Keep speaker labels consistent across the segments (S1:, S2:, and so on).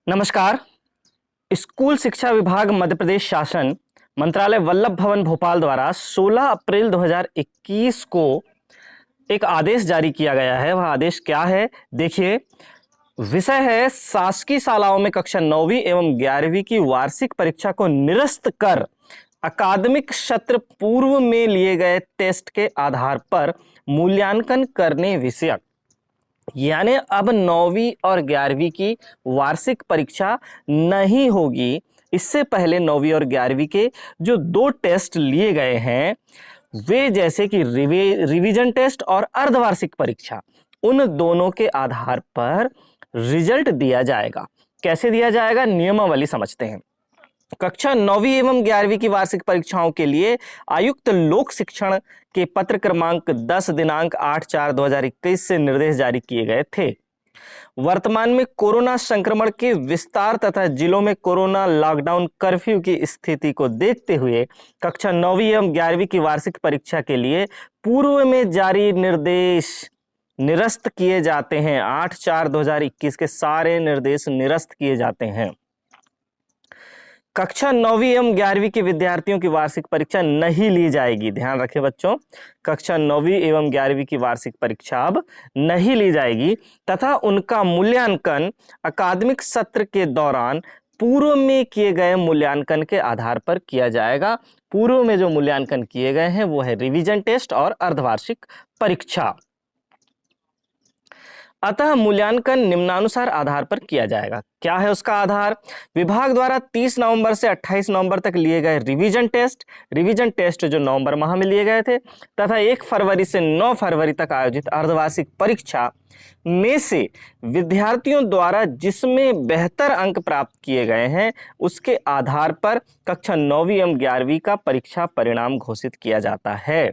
S1: नमस्कार। स्कूल शिक्षा विभाग मध्य प्रदेश शासन मंत्रालय वल्लभ भवन भोपाल द्वारा 16 अप्रैल 2021 को एक आदेश जारी किया गया है। वह आदेश क्या है देखिए। विषय है शासकीय शालाओं में कक्षा 9वीं एवं 11वीं की वार्षिक परीक्षा को निरस्त कर अकादमिक सत्र पूर्व में लिए गए टेस्ट के आधार पर मूल्यांकन करने विषयक। यानी अब 9वीं और 11वीं की वार्षिक परीक्षा नहीं होगी। इससे पहले 9वीं और 11वीं के जो दो टेस्ट लिए गए हैं वे जैसे कि रिवीजन टेस्ट और अर्धवार्षिक परीक्षा, उन दोनों के आधार पर रिजल्ट दिया जाएगा। कैसे दिया जाएगा, नियमावली समझते हैं। कक्षा 9वीं एवं 11वीं की वार्षिक परीक्षाओं के लिए आयुक्त लोक शिक्षण के पत्र क्रमांक 10 दिनांक 8/4/2021 से निर्देश जारी किए गए थे। वर्तमान में कोरोना संक्रमण के विस्तार तथा जिलों में कोरोना लॉकडाउन कर्फ्यू की स्थिति को देखते हुए कक्षा 9वीं एवं 11वीं की वार्षिक परीक्षा के लिए पूर्व में जारी निर्देश निरस्त किए जाते हैं। 8/4/2021 के सारे निर्देश निरस्त किए जाते हैं। कक्षा 9वीं एवं 11वीं के विद्यार्थियों की वार्षिक परीक्षा नहीं ली जाएगी। ध्यान रखें बच्चों, कक्षा 9वीं एवं 11वीं की वार्षिक परीक्षा अब नहीं ली जाएगी तथा उनका मूल्यांकन अकादमिक सत्र के दौरान पूर्व में किए गए मूल्यांकन के आधार पर किया जाएगा। पूर्व में जो मूल्यांकन किए गए हैं वो है रिवीजन टेस्ट और अर्धवार्षिक परीक्षा। अतः मूल्यांकन निम्नानुसार आधार पर किया जाएगा। क्या है उसका आधार? विभाग द्वारा 30 नवंबर से 28 नवंबर तक लिए गए रिवीजन टेस्ट जो नवंबर माह में लिए गए थे तथा 1 फरवरी से 9 फरवरी तक आयोजित अर्धवार्षिक परीक्षा में से विद्यार्थियों द्वारा जिसमें बेहतर अंक प्राप्त किए गए हैं उसके आधार पर कक्षा 9वीं एवं 11वीं का परीक्षा परिणाम घोषित किया जाता है।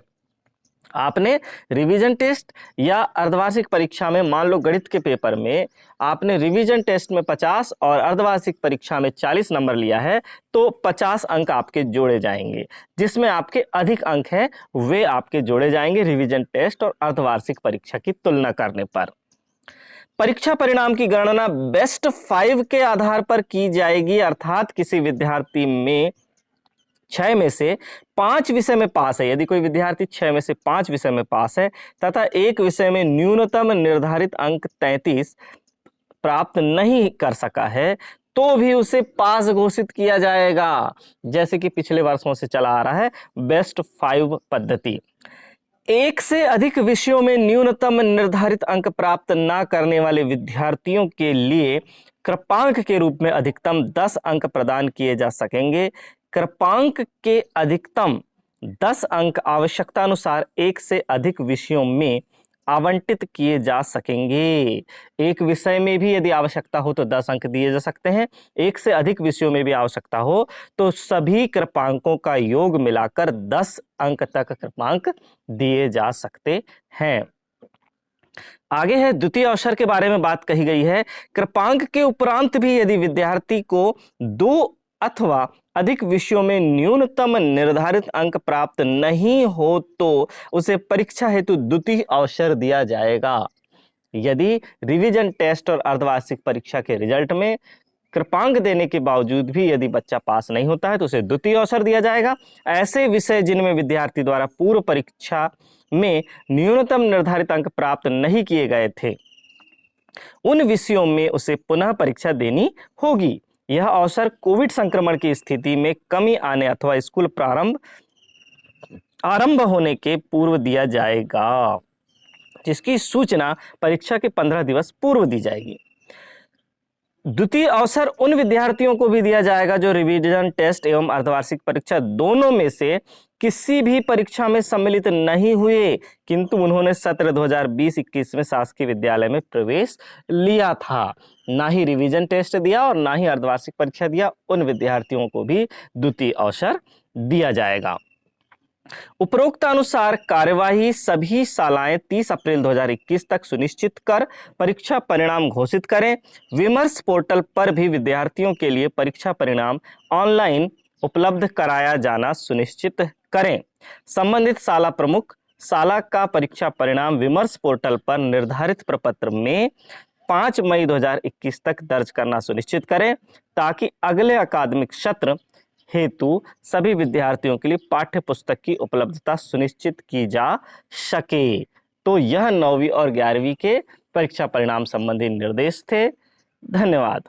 S1: आपने रिवीजन टेस्ट या अर्धवार्षिक परीक्षा में मान लो गणित के पेपर में आपने रिवीजन टेस्ट में 50 और अर्धवार्षिक परीक्षा में 40 नंबर लिया है तो 50 अंक आपके जोड़े जाएंगे। जिसमें आपके अधिक अंक हैं वे आपके जोड़े जाएंगे रिवीजन टेस्ट और अर्धवार्षिक परीक्षा की तुलना करने पर। परीक्षा परिणाम की गणना बेस्ट 5 के आधार पर की जाएगी। अर्थात किसी विद्यार्थी में 6 में से 5 विषय में पास है, यदि कोई विद्यार्थी 6 में से 5 विषय में पास है तथा एक विषय में न्यूनतम निर्धारित अंक 33 प्राप्त नहीं कर सका है तो भी उसे पास घोषित किया जाएगा। जैसे कि पिछले वर्षों से चला आ रहा है बेस्ट 5 पद्धति। एक से अधिक विषयों में न्यूनतम निर्धारित अंक प्राप्त ना करने वाले विद्यार्थियों के लिए कृपांक के रूप में अधिकतम 10 अंक प्रदान किए जा सकेंगे। कृपांक के अधिकतम 10 अंक आवश्यकता अनुसार एक से अधिक विषयों में आवंटित किए जा सकेंगे। एक विषय में भी यदि आवश्यकता हो तो 10 अंक दिए जा सकते हैं। एक से अधिक विषयों में भी आवश्यकता हो तो सभी कृपांकों का योग मिलाकर 10 अंक तक कृपांक दिए जा सकते हैं। आगे है द्वितीय अवसर के बारे में बात कही गई है। कृपांक के उपरांत भी यदि विद्यार्थी को 2 अथवा अधिक विषयों में न्यूनतम निर्धारित अंक प्राप्त नहीं हो तो उसे परीक्षा हेतु द्वितीय अवसर दिया जाएगा। यदि रिवीजन टेस्ट और अर्धवार्षिक परीक्षा के रिजल्ट में कृपांक देने के बावजूद भी यदि बच्चा पास नहीं होता है तो उसे द्वितीय अवसर दिया जाएगा। ऐसे विषय जिनमें विद्यार्थी द्वारा पूर्व परीक्षा में न्यूनतम निर्धारित अंक प्राप्त नहीं किए गए थे उन विषयों में उसे पुनः परीक्षा देनी होगी। यह अवसर कोविड संक्रमण की स्थिति में कमी आने अथवा स्कूल आरंभ होने के पूर्व दिया जाएगा, जिसकी सूचना परीक्षा के 15 दिवस पूर्व दी जाएगी। द्वितीय अवसर उन विद्यार्थियों को भी दिया जाएगा जो रिवीजन टेस्ट एवं अर्धवार्षिक परीक्षा दोनों में से किसी भी परीक्षा में सम्मिलित नहीं हुए किंतु उन्होंने सत्र 2020-21 में शासकीय विद्यालय में प्रवेश लिया था। ना ही रिवीजन टेस्ट दिया और ना ही अर्धवार्षिक परीक्षा दिया, उन विद्यार्थियों को भी द्वितीय अवसर दिया जाएगा। उपरोक्त अनुसार कार्यवाही सभी शालाएं 30 अप्रैल 2021 तक सुनिश्चित कर परीक्षा परिणाम घोषित करें। विमर्श पोर्टल पर भी विद्यार्थियों के लिए परीक्षा परिणाम ऑनलाइन उपलब्ध कराया जाना सुनिश्चित करें। संबंधित शाला प्रमुख शाला का परीक्षा परिणाम विमर्श पोर्टल पर निर्धारित प्रपत्र में 5 मई 2021 तक दर्ज करना सुनिश्चित करें, ताकि अगले अकादमिक सत्र हेतु सभी विद्यार्थियों के लिए पाठ्य पुस्तक की उपलब्धता सुनिश्चित की जा सके। तो यह 9वीं और 11वीं के परीक्षा परिणाम संबंधी निर्देश थे। धन्यवाद।